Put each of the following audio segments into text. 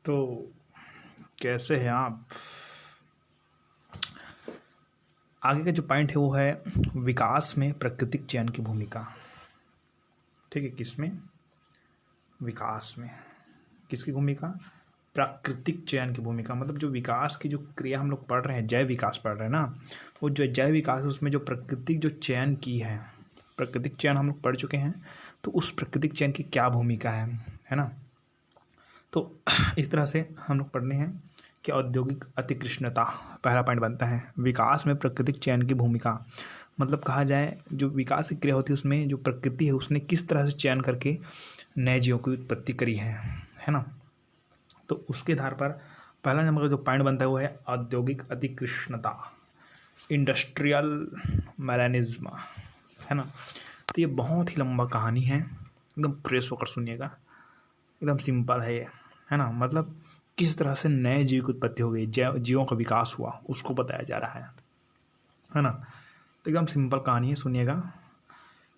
तो कैसे हैं आप? आगे का जो पॉइंट है वो है विकास में प्राकृतिक चयन की भूमिका। ठीक है, किसमें? विकास में किसकी भूमिका? प्राकृतिक चयन की भूमिका। मतलब जो विकास की जो क्रिया हम लोग पढ़ रहे हैं, जैव विकास पढ़ रहे हैं ना, वो जो जैव विकास है उसमें जो प्राकृतिक जो चयन की है, प्राकृतिक चयन हम लोग पढ़ चुके हैं। तो उस प्राकृतिक चयन की क्या भूमिका है ना। तो इस तरह से हम लोग पढ़ने हैं कि औद्योगिक अतिकृष्णता पहला पॉइंट बनता है। विकास में प्राकृतिक चयन की भूमिका मतलब कहा जाए जो विकास की क्रिया होती है उसमें जो प्रकृति है उसने किस तरह से चयन करके नए जीवों की उत्पत्ति करी है ना। तो उसके आधार पर पहला नंबर का जो पॉइंट बनता है वो है औद्योगिक अतिकृष्णता, इंडस्ट्रियल मैलानिज्म, है ना। तो ये बहुत ही लंबा कहानी है, एकदम फ्रेश होकर सुनिएगा, एकदम सिंपल है ये, है ना। मतलब किस तरह से नए जीव की उत्पत्ति हो गई, जीवों का विकास हुआ उसको बताया जा रहा है ना। तो एकदम सिंपल कहानी है, सुनिएगा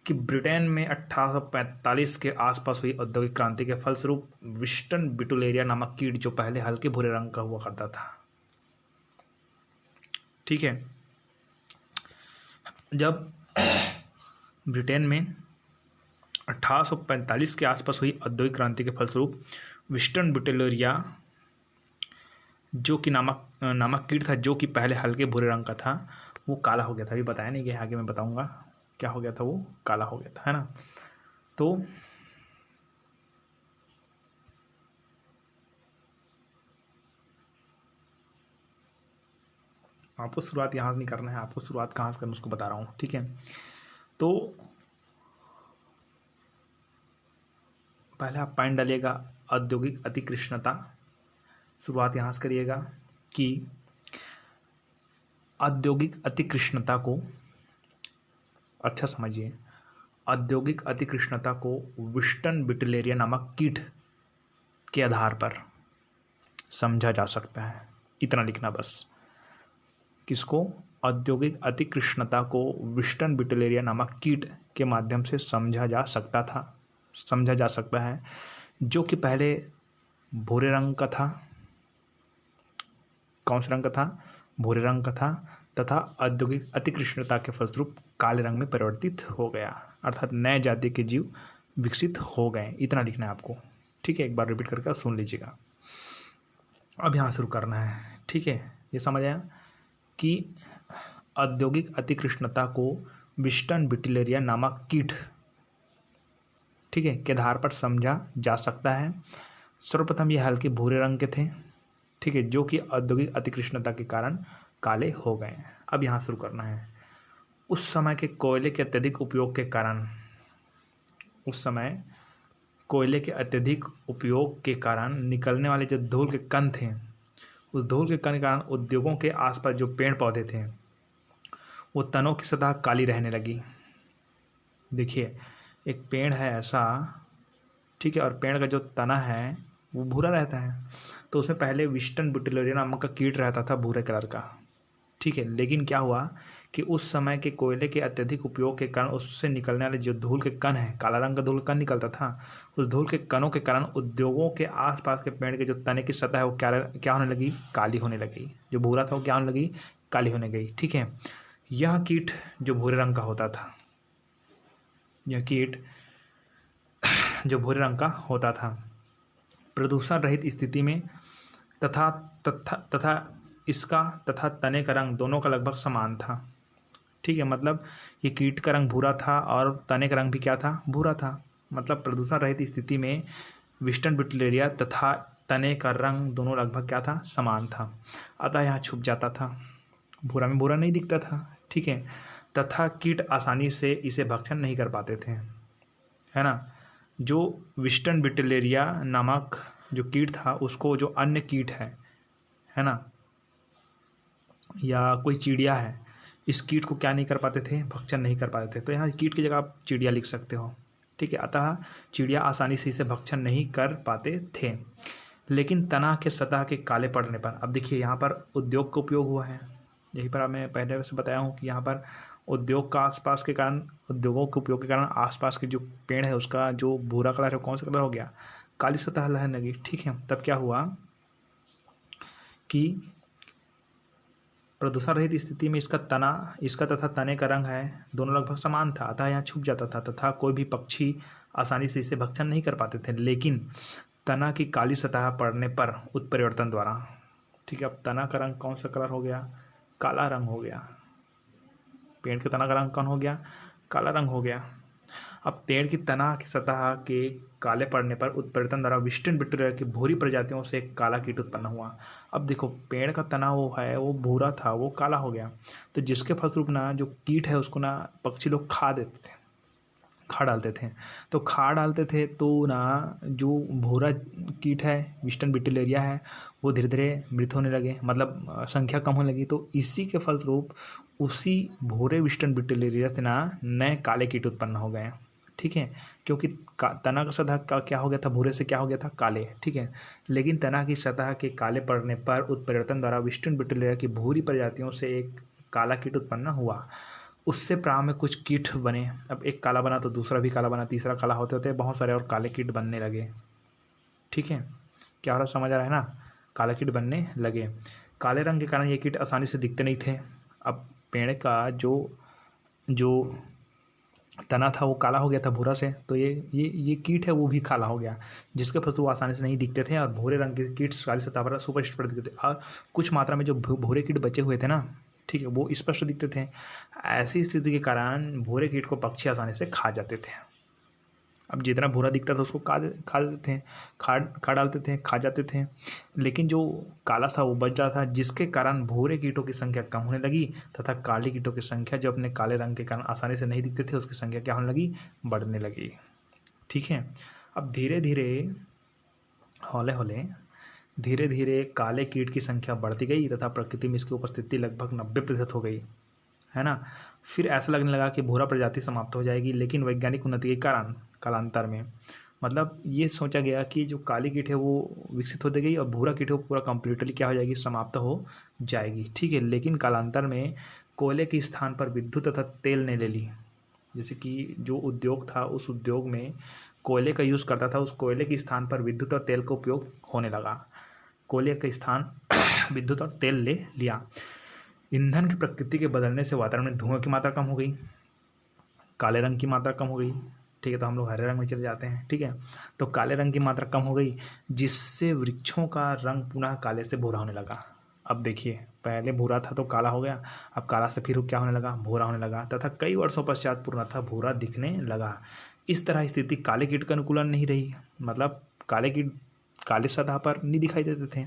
कि ब्रिटेन में 1845 के आसपास हुई औद्योगिक क्रांति के फलस्वरूप विस्टन बिटुलेरिया नामक कीट जो पहले हल्के भूरे रंग का हुआ करता था, ठीक है। जब ब्रिटेन में 1845 के आसपास हुई औद्योगिक क्रांति के फलस्वरूप विस्टन बिटुलेरिया जो कि नामक कीट था जो कि पहले हल्के भूरे रंग का था, वो काला हो गया था। अभी बताया नहीं गया, आगे मैं बताऊंगा क्या हो गया था, वो काला हो गया था, है ना। तो आपको शुरुआत यहाँ नहीं करना है, आपको शुरुआत कहाँ से करना उसको बता रहा हूँ, ठीक है। तो पहले आप पॉइंट डालिएगा औद्योगिक अतिकृष्णता, शुरुआत यहाँ से करिएगा कि औद्योगिक अतिकृष्णता को अच्छा समझिए। औद्योगिक अतिकृष्णता को विस्टन बिटुलेरिया नामक कीट के आधार पर समझा जा सकता है, इतना लिखना बस। किसको? औद्योगिक अतिकृष्णता को विस्टन बिटुलेरिया नामक कीट के माध्यम से समझा जा सकता है जो कि पहले भूरे रंग का था। कौन से रंग का था? भूरे रंग का था, तथा औद्योगिक अतिकृष्णता के फलस्वरूप काले रंग में परिवर्तित हो गया, अर्थात नए जाति के जीव विकसित हो गए। इतना लिखना है आपको, ठीक है। एक बार रिपीट करके सुन लीजिएगा। अब यहाँ शुरू करना है, ठीक है। ये समझ आया कि औद्योगिक अतिकृष्णता को विस्टन बिटुलेरिया नामक कीट, ठीक है, के आधार पर समझा जा सकता है। सर्वप्रथम ये हल्के भूरे रंग के थे, ठीक है, जो कि औद्योगिक अतिकृष्णता के कारण काले हो गए। अब यहाँ शुरू करना है। उस समय के कोयले के अत्यधिक उपयोग के कारण, उस समय कोयले के अत्यधिक उपयोग के कारण निकलने वाले जो धूल के कण थे, उस धूल के कण के कारण उद्योगों के आसपास जो पेड़ पौधे थे वो तनों की सतह काली रहने लगी। देखिए, एक पेड़ है ऐसा, ठीक है, और पेड़ का जो तना है वो भूरा रहता है, तो उसमें पहले विस्टन बिटुलेरिया नामक का कीट रहता था भूरे कलर का, ठीक है। लेकिन क्या हुआ कि उस समय के कोयले के अत्यधिक उपयोग के कारण उससे निकलने वाले जो धूल के कण है, काला रंग का धूल कण निकलता था, उस धूल के कणों के कारण उद्योगों के आसपास के पेड़ के जो तने की सतह है वो क्या होने लगी? काली होने लगी। जो भूरा था वो क्या होने लगी? काली होने गई, ठीक है। यह कीट जो भूरे रंग का होता था, यह कीट जो भूरे रंग का होता था, प्रदूषण रहित स्थिति में तथा तथा तथा इसका तथा तने का रंग दोनों का लगभग समान था, ठीक है। मतलब ये कीट का रंग भूरा था और तने का रंग भी क्या था? भूरा था। मतलब प्रदूषण रहित स्थिति में विस्टन बिटुलेरिया तथा तने का रंग दोनों लगभग क्या था? समान था। अतः यहाँ छुप जाता था, भूरा में भूरा नहीं दिखता था, ठीक है। तथा कीट आसानी से इसे भक्षण नहीं कर पाते थे, है ना। जो विस्टन बिटुलेरिया नामक जो कीट था उसको जो अन्य कीट है ना, या कोई चिड़िया है, इस कीट को क्या नहीं कर पाते थे? भक्षण नहीं कर पाते थे। तो यहाँ कीट की जगह आप चिड़िया लिख सकते हो, ठीक है। अतः चिड़िया आसानी से इसे भक्षण नहीं कर पाते थे। लेकिन तना के सतह के काले पड़ने पर, अब देखिए यहाँ पर उद्योग का उपयोग हुआ है, यहीं पर मैं पहले से बताया हूँ कि यहाँ पर उद्योग का आसपास के कारण, उद्योगों के उपयोग के कारण आसपास के जो पेड़ है उसका जो भूरा कलर है कौन सा कलर हो गया? काली सतह रहने लगी, ठीक है। तब क्या हुआ कि प्रदूषण रहित स्थिति में इसका तथा तने का रंग है दोनों लगभग समान था, अतः यहाँ छुप जाता था तथा कोई भी पक्षी आसानी से इसे भक्षण नहीं कर पाते थे। लेकिन तना की काली सतह पड़ने पर उत्परिवर्तन द्वारा, ठीक है, अब तना का रंग कौन सा कलर हो गया? काला रंग हो गया। पेड़ के तना का रंग कौन हो गया? काला रंग हो गया। अब पेड़ की तना की सतह के काले पड़ने पर उत्परिवर्तन द्वारा विस्टर्न बिटूरिया की भूरी प्रजातियों से एक काला कीट उत्पन्न हुआ। अब देखो, पेड़ का तना वो है, वो भूरा था, वो काला हो गया, तो जिसके फलस्वरूप ना जो कीट है उसको ना पक्षी लोग खा देते थे, खा डालते थे। तो खा डालते थे तो ना जो भूरा कीट है, विस्टर्न बिटूलेरिया है, वो धीरे धीरे मृत होने लगे, मतलब संख्या कम होने लगी। तो इसी के फलस्वरूप उसी भूरे विस्टर्न बिटूलेरिया से ना नए काले कीट उत्पन्न हो गए, ठीक है, क्योंकि तना का सतह का क्या हो गया था? भूरे से क्या हो गया था? काले, ठीक है। लेकिन तना की सतह के काले पड़ने पर उत्परिवर्तन द्वारा विस्टर्न बिटूलेरिया की भूरी प्रजातियों से एक काला कीट उत्पन्न हुआ। उससे प्रारंभ में कुछ कीट बने, अब एक काला बना तो दूसरा भी काला बना, तीसरा काला होते होते बहुत सारे और काले कीट बनने लगे, ठीक है। क्या हो रहा समझ आ रहा है ना? काले कीट बनने लगे। काले रंग के कारण ये कीट आसानी से दिखते नहीं थे। अब पेड़ का जो तना था वो काला हो गया था भूरा से, तो ये कीट है वो भी काला हो गया, जिसके फलस्वरूप वो आसानी से नहीं दिखते थे और भूरे रंग के कीट काली सतह पर सुपरिष्ट दिखते थे। और कुछ मात्रा में जो भूरे कीट बचे हुए थे ना, ठीक है, वो स्पष्ट दिखते थे। ऐसी स्थिति के कारण भूरे कीट को पक्षी आसानी से खा जाते थे। अब जितना भूरा दिखता था उसको खा देते थे, खा डालते थे, खा जाते थे। लेकिन जो काला था वो बच जाता था, जिसके कारण भूरे कीटों की संख्या कम होने लगी तथा काले कीटों की संख्या जो अपने काले रंग के कारण आसानी से नहीं दिखते थे उसकी संख्या क्या होने लगी? बढ़ने लगी, ठीक है। अब धीरे धीरे हौले धीरे धीरे काले कीट की संख्या बढ़ती गई तथा प्रकृति में इसकी उपस्थिति लगभग 90% हो गई, है ना। फिर ऐसा लगने लगा कि भूरा प्रजाति समाप्त हो जाएगी, लेकिन वैज्ञानिक उन्नति के कारण कालांतर में, मतलब ये सोचा गया कि जो काली कीट है वो विकसित होती गई और भूरा कीट है वो पूरा कंप्लीटली क्या हो जाएगी? समाप्त हो जाएगी, ठीक है। लेकिन कालांतर में कोयले के स्थान पर विद्युत तथा तेल ने ले ली। जैसे कि जो उद्योग था उस उद्योग में कोयले का यूज़ करता था, उस कोयले के स्थान पर विद्युत और तेल का उपयोग होने लगा। कोयले का स्थान विद्युत और तेल ले लिया। ईंधन की प्रकृति के बदलने से वातावरण में धुआं की मात्रा कम हो गई, काले रंग की मात्रा कम हो गई, ठीक है। तो हम लोग हरे रंग में चले जाते हैं, ठीक है। तो काले रंग की मात्रा कम हो गई, जिससे वृक्षों का रंग पुनः काले से भूरा होने लगा। अब देखिए, पहले भूरा था तो काला हो गया, अब काला से फिर क्या होने लगा? भूरा होने लगा तथा कई वर्षों पश्चात पूर्णतः भूरा दिखने लगा। इस तरह स्थिति काले कीट का अनुकूलन नहीं रही, मतलब काले कीट काले सतह पर नहीं दिखाई देते थे,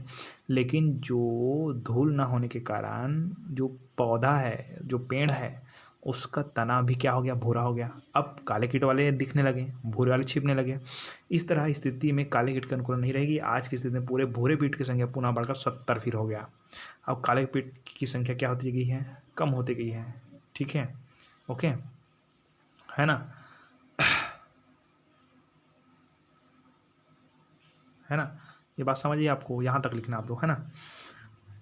लेकिन जो धूल ना होने के कारण जो पौधा है, जो पेड़ है, उसका तना भी क्या हो गया? भूरा हो गया। अब काले कीट वाले दिखने लगे, भूरे वाले छिपने लगे। इस तरह स्थिति में काले कीट का अनुकूलन नहीं रहेगी। आज की स्थिति में पूरे भूरे कीट की संख्या पुनः बढ़कर 70 फिर हो गया। अब काले कीट की संख्या क्या होती गई है? कम होती गई है, ठीक है, ओके, है ना, है ना। ये बात समझिए, आपको यहाँ तक लिखना आप लोग, है ना।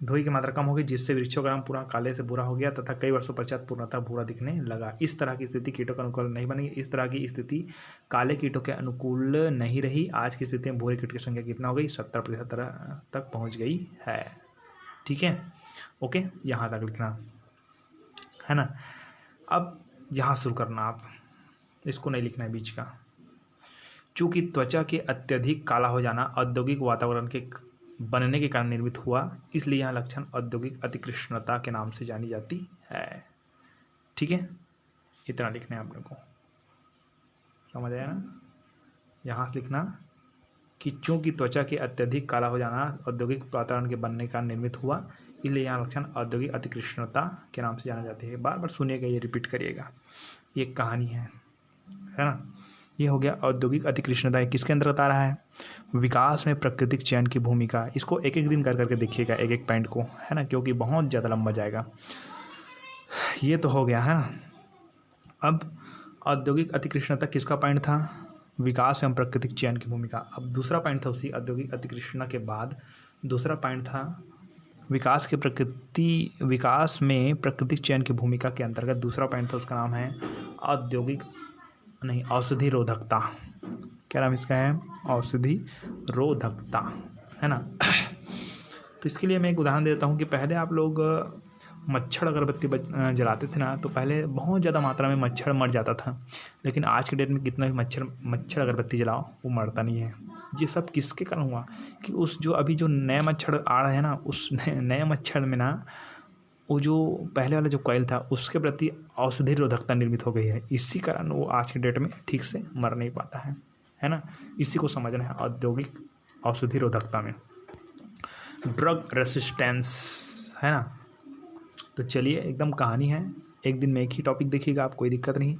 धुएं की मात्रा कम हो गई, जिससे वृक्षों का रंग पूरा काले से भूरा हो गया तथा कई वर्षों पश्चात पूर्णतः भूरा दिखने लगा। इस तरह की स्थिति कीटों का अनुकूल नहीं बनी। इस तरह की स्थिति काले कीटों के अनुकूल नहीं रही। आज की स्थिति में भूरे कीट की संख्या कितना हो गई? 70% तक पहुँच गई है, ठीक है, ओके, यहाँ तक लिखना, है ना। अब यहाँ शुरू करना, आप इसको नहीं लिखना है बीच का। चूँकि त्वचा के अत्यधिक काला हो जाना औद्योगिक वातावरण के बनने के कारण निर्मित हुआ, इसलिए यह लक्षण औद्योगिक अतिकृष्णता के नाम से जानी जाती है, ठीक है। इतना लिखना है आप लोगों को, समझ आया ना। यहाँ लिखना कि चूँकि त्वचा के अत्यधिक काला हो जाना औद्योगिक वातावरण के बनने के कारण निर्मित हुआ, इसलिए यह लक्षण औद्योगिक अतिकृष्णता के नाम से जाना जाती है। बार बार सुनिएगा, ये रिपीट करिएगा, ये कहानी है ना। ये हो गया औद्योगिक अतिकृष्णता। किसके अंतर्गत आ रहा है? विकास में प्राकृतिक चयन की भूमिका। इसको एक एक दिन कर करके देखिएगा, एक एक पॉइंट को, है ना, क्योंकि बहुत ज़्यादा लंबा जाएगा। ये तो हो गया, है ना। अब औद्योगिक अतिकृष्णता किसका पॉइंट था? विकास एवं प्राकृतिक चयन की भूमिका। अब दूसरा पॉइंट था उसी औद्योगिक अतिकृष्णता के बाद दूसरा पॉइंट था विकास में प्राकृतिक चयन की भूमिका के अंतर्गत दूसरा पॉइंट था, उसका नाम है औषधि रोधकता। क्या नाम इसका है? औषधि रोधकता, है ना। तो इसके लिए मैं एक उदाहरण देता हूँ कि पहले आप लोग मच्छर अगरबत्ती जलाते थे ना, तो पहले बहुत ज़्यादा मात्रा में मच्छर मर जाता था। लेकिन आज के डेट में कितना भी मच्छर अगरबत्ती जलाओ वो मरता नहीं है। ये सब किसके कारण हुआ कि उस जो अभी जो नए मच्छर आ रहे हैं ना, उस नए मच्छर में ना वो जो पहले वाला जो कॉइल था उसके प्रति औषधि रोधकता निर्मित हो गई है। इसी कारण वो आज के डेट में ठीक से मर नहीं पाता है ना। इसी को समझना है औद्योगिक औषधि रोधकता में, ड्रग रेसिस्टेंस, है ना। तो चलिए एकदम कहानी है, एक दिन में एक ही टॉपिक देखिएगा आप, कोई दिक्कत नहीं।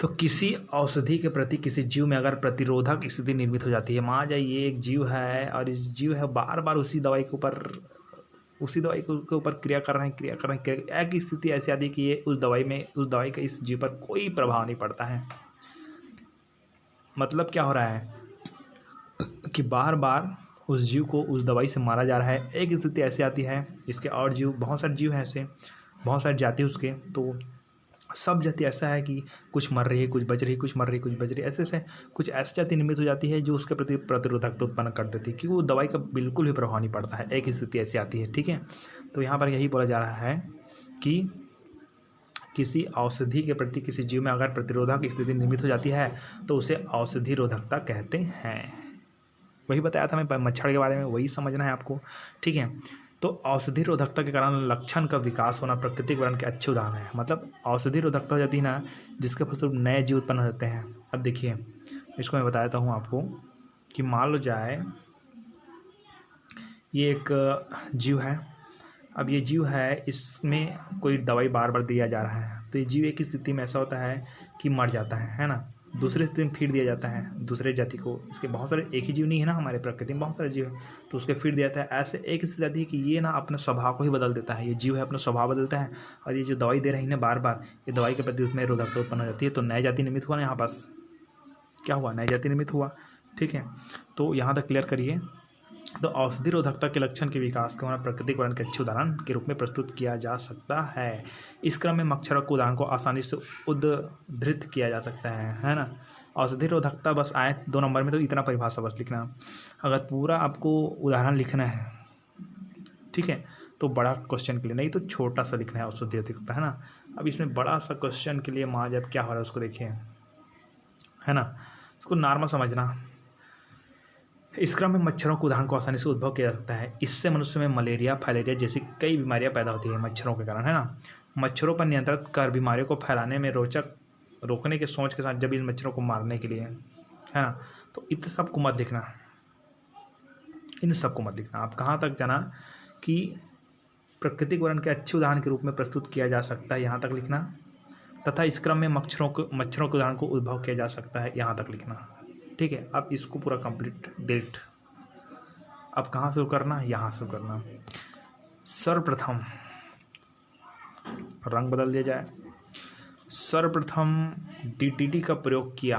तो किसी औषधि के प्रति किसी जीव में अगर प्रतिरोधक स्थिति निर्मित हो जाती है, मान जाइए एक जीव है और इस जीव है बार बार उसी दवाई के ऊपर क्रिया कर रहे हैं, एक स्थिति ऐसी आती है कि ये उस दवाई का इस जीव पर कोई प्रभाव नहीं पड़ता है। मतलब क्या हो रहा है कि बार बार उस जीव को उस दवाई से मारा जा रहा है। एक स्थिति ऐसी आती है जिसके और जीव, बहुत सारे जीव हैं ऐसे, बहुत सारी जाति उसके, तो सब जाति ऐसा है कि कुछ मर रही है, कुछ बच रही है, कुछ मर रही है, कुछ बच रही है, ऐसे कुछ ऐसी जाति निर्मित हो जाती है जो उसके प्रति प्रतिरोधकता उत्पन्न कर देती है कि वो दवाई का बिल्कुल भी प्रभाव नहीं पड़ता है। एक स्थिति ऐसी आती है, ठीक है। तो यहाँ पर यही बोला जा रहा है कि किसी औषधि के प्रति किसी जीव में अगर प्रतिरोधक स्थिति निर्मित हो जाती है तो उसे औषधि रोधकता कहते हैं। वही बताया था मैं मच्छर के बारे में, वही समझना है आपको, ठीक है। तो औषधि रोधकता के कारण लक्षण का विकास होना प्राकृतिक वर्ण के अच्छे उदाहरण है। मतलब औषधि रोधकता हो जाती है ना, जिसके फलस्वरूप नए जीव उत्पन्न हो जाते हैं। अब देखिए इसको मैं बताता हूँ आपको कि मान लो जाए ये एक जीव है। अब ये जीव है, इसमें कोई दवाई बार बार दिया जा रहा है, तो ये जीव एक स्थिति में ऐसा होता है कि मर जाता है ना। दूसरे स्थिति में फीड दिया जाता है दूसरे जाति को। इसके बहुत सारे, एक ही जीव नहीं है ना हमारे प्रकृति में, बहुत सारे जीव है, तो उसके फीड दिया जाता है। ऐसे एक स्थिति आती है कि ये ना अपने स्वभाव को ही बदल देता है, ये जीव है अपना स्वभाव बदलता है, और ये जो दवाई दे रही है बार बार, ये दवाई के प्रति उसमें रोधकता उत्पन्न हो जाती है। तो नई जाति निर्मित हुआ ना, यहाँ पास क्या हुआ, नई जाति निर्मित हुआ, ठीक है। तो यहाँ तक क्लियर करिए। तो औषधि रोधकता के लक्षण के विकास को प्राकृतिक वर्ण के अच्छे उदाहरण के रूप में प्रस्तुत किया जा सकता है। इस क्रम में मच्छरों के उदाहरण को आसानी से उद्धृत किया जा सकता है ना। औषधि रोधकता बस आए 2 नंबर में, तो इतना परिभाषा बस लिखना। अगर पूरा आपको उदाहरण लिखना है, ठीक है, तो बड़ा क्वेश्चन के लिए, नहीं तो छोटा सा लिखना है औषधि रोधकता, है ना। अब इसमें बड़ा सा क्वेश्चन के लिए मान जब क्या हो रहा है उसको देखिए, है ना, इसको नॉर्मल समझना। इस क्रम में मच्छरों के उदाहरण को आसानी से उद्भव किया जा सकता है। इससे मनुष्य में मलेरिया, फाइलेरिया जैसी कई बीमारियां पैदा होती है मच्छरों के कारण, है ना। मच्छरों पर नियंत्रण कर बीमारियों को फैलाने में रोकने के सोच के साथ जब इन मच्छरों को मारने के लिए, है ना, तो इन सबको मत लिखना, इन सबको मत लिखना। आप कहाँ तक जाना कि प्राकृतिक वर्ण के अच्छे उदाहरण के रूप में प्रस्तुत किया जा सकता है, यहाँ तक लिखना। तथा इस क्रम में मच्छरों के उदाहरण को उद्भव किया जा सकता है, यहाँ तक लिखना, ठीक है। अब इसको पूरा कंप्लीट डेट, अब कहाँ से करना, यहाँ से करना। सर्वप्रथम रंग बदल दिया जाए, सर्वप्रथम DDT का प्रयोग किया,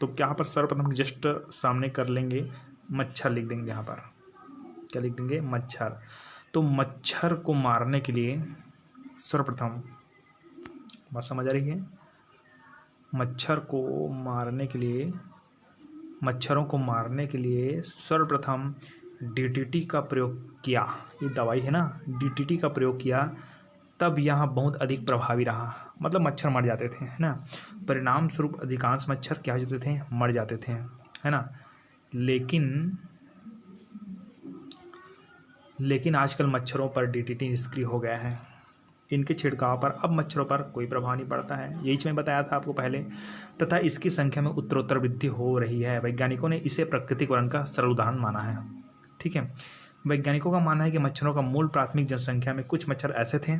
तो क्या पर सर्वप्रथम जस्ट सामने कर लेंगे, मच्छर लिख देंगे, यहाँ पर क्या लिख देंगे, मच्छर। तो मच्छर को मारने के लिए सर्वप्रथम, बात समझ आ रही है, मच्छरों को मारने के लिए सर्वप्रथम DDT का प्रयोग किया। ये दवाई है ना, DDT का प्रयोग किया, तब यहाँ बहुत अधिक प्रभावी रहा। मतलब मच्छर मर जाते थे, है ना। परिणाम स्वरूप अधिकांश मच्छर क्या हो जाते थे, मर जाते थे, है ना। लेकिन आजकल मच्छरों पर DDT निष्क्रिय हो गया है। इनके छिड़काव पर अब मच्छरों पर कोई प्रभाव नहीं पड़ता है, यही मैं बताया था आपको पहले। तथा इसकी संख्या में उत्तरोत्तर वृद्धि हो रही है। वैज्ञानिकों ने इसे प्राकृतिक वर्ण का सरल उदाहरण माना है, ठीक है। वैज्ञानिकों का मानना है कि मच्छरों का मूल प्राथमिक जनसंख्या में कुछ मच्छर ऐसे थे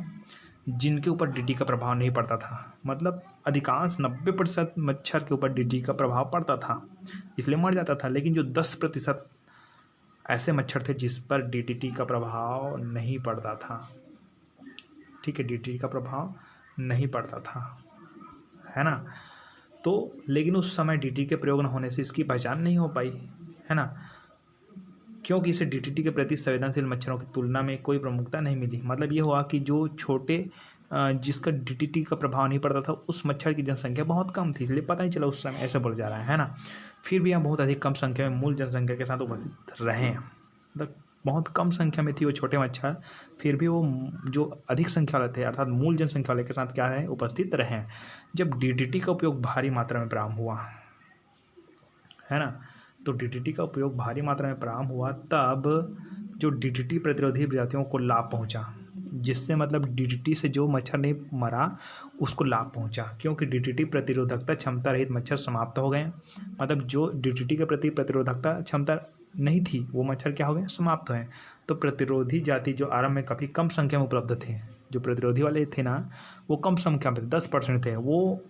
जिनके ऊपर DDT का प्रभाव नहीं पड़ता था। मतलब अधिकांश 90% मच्छर के ऊपर DDT का प्रभाव पड़ता था, इसलिए मर जाता था। लेकिन जो 10% ऐसे मच्छर थे जिस पर DDT का प्रभाव नहीं पड़ता था, ठीक है, DDT का प्रभाव नहीं पड़ता था, है ना। तो लेकिन उस समय DDT के प्रयोग न होने से इसकी पहचान नहीं हो पाई, है ना, क्योंकि इसे DDT के प्रति संवेदनशील मच्छरों की तुलना में कोई प्रमुखता नहीं मिली। मतलब ये हुआ कि जो छोटे जिसका DDT का प्रभाव नहीं पड़ता था उस मच्छर की जनसंख्या बहुत कम थी, इसलिए पता नहीं चला उस समय, ऐसा बोला जा रहा है ना। फिर भी हम बहुत अधिक कम संख्या में मूल जनसंख्या के साथ उपस्थित रहे, मतलब बहुत कम संख्या में थी वो छोटे मच्छर, फिर भी वो जो अधिक संख्या वाले थे अर्थात मूल जनसंख्या वाले के साथ क्या है उपस्थित रहे। जब डीडीटी का उपयोग भारी मात्रा में प्रारंभ हुआ, है ना, तो डीडीटी का उपयोग भारी मात्रा में प्रारंभ हुआ तब जो डीडीटी प्रतिरोधी प्रजातियों को लाभ पहुंचा, जिससे मतलब डीडीटी से जो मच्छर नहीं मरा उसको लाभ पहुंचा, क्योंकि डीडीटी प्रतिरोधकता क्षमता रहित मच्छर समाप्त हो गए। मतलब जो डीडीटी के प्रति प्रतिरोधकता क्षमता नहीं थी वो मच्छर क्या हो गए, समाप्त हुए। तो प्रतिरोधी जाति जो आरंभ में काफ़ी कम संख्या में उपलब्ध थे, जो प्रतिरोधी वाले थे ना वो कम संख्या में 10% थे, वो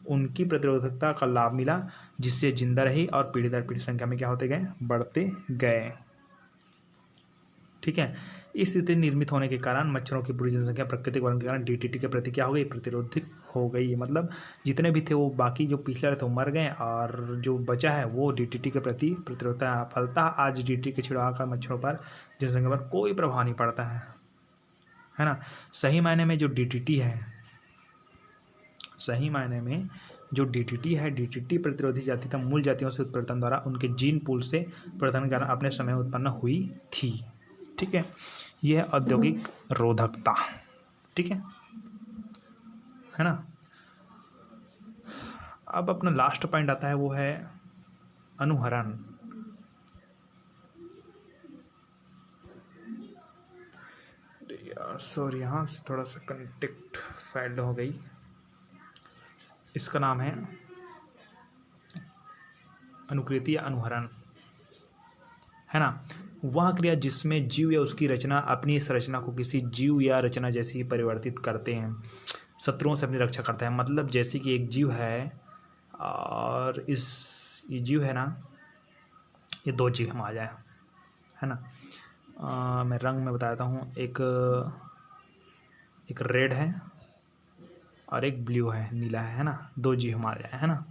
उनकी प्रतिरोधकता का लाभ मिला, जिससे जिंदा रही और पीढ़ी दर पीढ़ी संख्या में क्या होते गए, बढ़ते गए। ठीक है, इस स्थिति निर्मित होने के कारण मच्छरों की पूरी जनसंख्या प्राकृतिक वर्ण के कारण डीडीटी के प्रति क्या हो गई, प्रतिरोधित हो गई। मतलब जितने भी थे वो बाकी जो पिछले थे वो मर गए और जो बचा है वो डीडीटी के प्रति प्रतिरोधता फलता आज डीडीटी के छिड़काव का मच्छरों पर जनसंख्या पर कोई प्रभाव नहीं पड़ता है ना। सही मायने में जो डीडीटी है, सही मायने में जो डीडीटी है, डीडीटी प्रतिरोधी जाति तथा मूल जातियों से उत्परिवर्तन द्वारा उनके जीन पूल से परिवर्तन के कारण अपने समय उत्पन्न हुई थी। ठीक है, यह है औद्योगिक रोधकता। ठीक है ना। अब अपना लास्ट पॉइंट आता है वो है अनुहरण। सॉरी यहाँ से थोड़ा सा कंटेक्ट फेल्ड हो गई। इसका नाम है अनुकृति या अनुहरण, है ना। वह क्रिया जिसमें जीव या उसकी रचना अपनी संरचना को किसी जीव या रचना जैसी परिवर्तित करते हैं, शत्रुओं से अपनी रक्षा करता है। मतलब जैसे कि एक जीव है और ये जीव है ना, ये दो जीव हम आ जाए, है ना। मैं रंग में बता देता हूँ, एक रेड है और एक ब्लू है, नीला है ना। दो जीव हम आ जाए, है ना,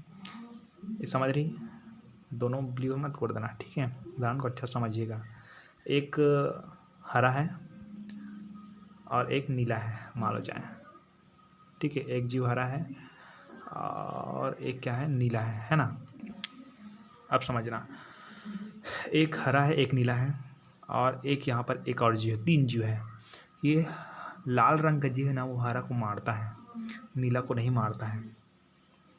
ये समझ रही, दोनों ब्लू मत कर देना, ठीक है, उदाहरण को अच्छा समझिएगा। एक हरा है और एक नीला है मान लो जाए, ठीक है। एक जीव हरा है और एक क्या है, नीला है ना। अब समझना, एक हरा है, एक नीला है और एक यहाँ पर एक और जीव है, तीन जीव है। ये लाल रंग का जीव है ना वो हरा को मारता है, नीला को नहीं मारता है।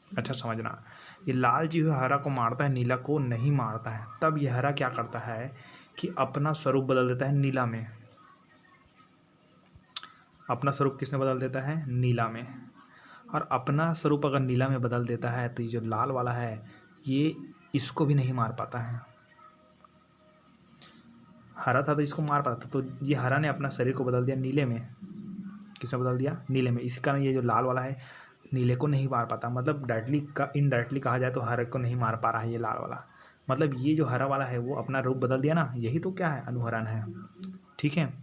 अच्छा समझना, ये लाल जीव हरा को मारता है, नीला को नहीं मारता है। तब ये हरा क्या करता है कि अपना स्वरूप बदल देता है नीला में। अपना स्वरूप किसमें बदल देता है, नीला में। और अपना स्वरूप अगर नीला में बदल देता है तो ये जो लाल वाला है ये इसको भी नहीं मार पाता है। हरा था तो इसको मार पाता था, तो ये हरा ने अपना शरीर को बदल दिया नीले में। किसमें बदल दिया, नीले में। इसी कारण ये जो लाल वाला है नीले को नहीं मार पाता। मतलब डायरेक्टली का इनडायरेक्टली कहा जाए तो हरे को नहीं मार पा रहा है ये लाल वाला। मतलब ये जो हरा वाला है वो अपना रूप बदल दिया ना, यही तो क्या है, अनुहरण है। ठीक है।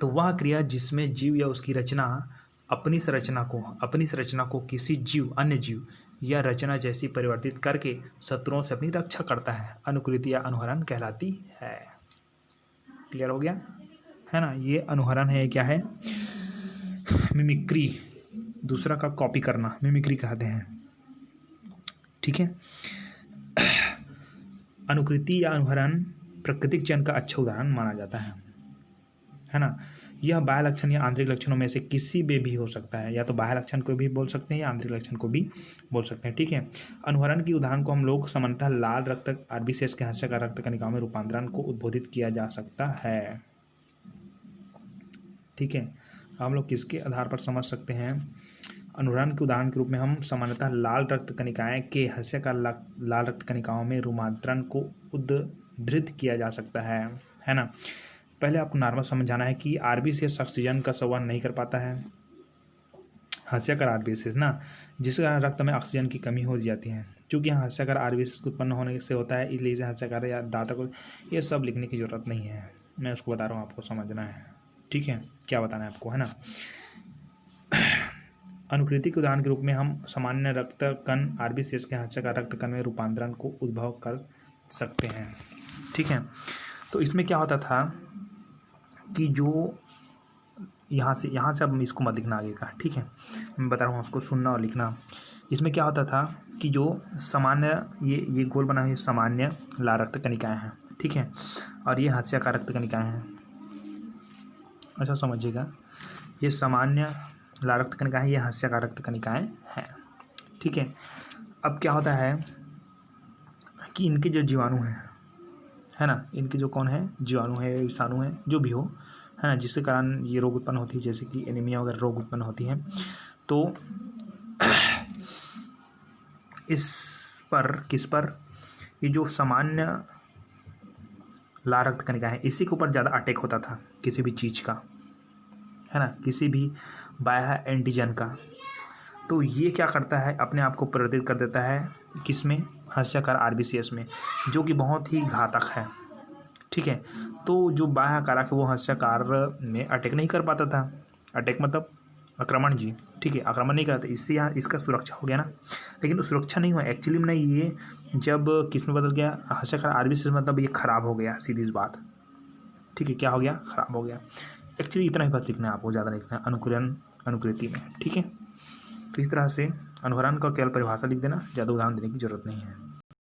तो वह क्रिया जिसमें जीव या उसकी रचना अपनी संरचना को किसी जीव, अन्य जीव या रचना जैसी परिवर्तित करके शत्रुओं से अपनी रक्षा करता है, अनुकृति या अनुहरण कहलाती है। क्लियर हो गया, है ना। ये अनुहरण है, क्या है, मिमिक्री, दूसरा का कॉपी करना, मिमिक्री कहते हैं। ठीक है। अनुकृति या अनुहरण प्राकृतिक चयन का अच्छा उदाहरण माना जाता है ना। यह बाह्य लक्षण या आंतरिक लक्षणों में से किसी में भी हो सकता है, या तो बाह्य लक्षण को भी बोल सकते हैं या आंतरिक लक्षण को भी बोल सकते हैं। ठीक है। अनुहरण की उदाहरण को हम लोग सामान्यतः लाल रक्त आरबीसीएस के हास्यकार रक्त कणिकाओं में रूपांतरण को उद्बोधित किया जा सकता है। ठीक है। हम लोग किसके आधार पर समझ सकते हैं, अनुहरण के उदाहरण के रूप में हम सामान्यतः लाल रक्त कणिकाएं के हास्यकार लाल रक्त कणिकाओं में रूपांतरण को उद्धृत किया जा सकता है ना। पहले आपको नॉर्मल समझाना है कि आरबीसीएस ऑक्सीजन का संवहन नहीं कर पाता है, हास्यकार आरबीसीएस ना, जिसके कारण रक्त में ऑक्सीजन की कमी हो जाती है। क्योंकि यहाँ हास्यकार आरबीसीएस उत्पन्न होने से होता है, इसलिए इसे हास्यकार या दाता को ये सब लिखने की जरूरत नहीं है, मैं उसको बता रहा हूँ, आपको समझना है। ठीक है, क्या बताना है आपको, है ना। अनुकृति के उदाहरण के रूप में हम सामान्य रक्त कण आरबीसीएस के हास्यकार रक्त कण में रूपांतरण को उद्भव कर सकते हैं। ठीक है। तो इसमें क्या होता था कि जो यहाँ से अब इसको मत लिखना आगे का, ठीक है, मैं बता रहा हूँ, उसको सुनना और लिखना। इसमें क्या होता था कि जो सामान्य ये गोल बना हुआ सामान्य लाल रक्त कणिकाएं हैं, ठीक है। और ये हास्यकारक कनिकाएँ हैं। अच्छा समझिएगा, ये सामान्य लारक्त कनिकाएँ, ये हास्यकारक कनिकाएँ हैं, ठीक है। अब क्या होता है कि इनके जो जीवाणु हैं, है ना, इनके जो कौन है, जीवाणु है, विषाणु है, जो भी हो, है ना, जिसके कारण ये रोग उत्पन्न होती है, जैसे कि एनीमिया वगैरह रोग उत्पन्न होती है। तो किस पर ये जो सामान्य लाल रक्त कणिका है, इसी के ऊपर ज़्यादा अटैक होता था किसी भी चीज़ का, है ना, किसी भी बाह्य एंटीजन का। तो ये क्या करता है, अपने आप को प्रवर्धित कर देता है किस में, हर्षाकार आरबीसीएस में, जो कि बहुत ही घातक है, ठीक है। तो जो बाह्य कारक है वो हर्षाकार में अटैक नहीं कर पाता था, अटैक मतलब आक्रमण जी, ठीक है, आक्रमण नहीं करता, इससे यहाँ इसका सुरक्षा हो गया ना। लेकिन वो सुरक्षा नहीं हुआ एक्चुअली में, नहीं, ये जब किस में बदल गया, हर्षाकार आरबीसीएस, मतलब ये खराब हो गया, सीधी सी बात, ठीक है, क्या हो गया, खराब हो गया। एक्चुअली इतना ही बात लिखना है आपको, ज़्यादा लिखना है अनुकूलन अनुकृति में, ठीक है। तो इस तरह से अनुहरण का केवल परिभाषा लिख देना, ज़्यादा उदाहरण देने की जरूरत नहीं है।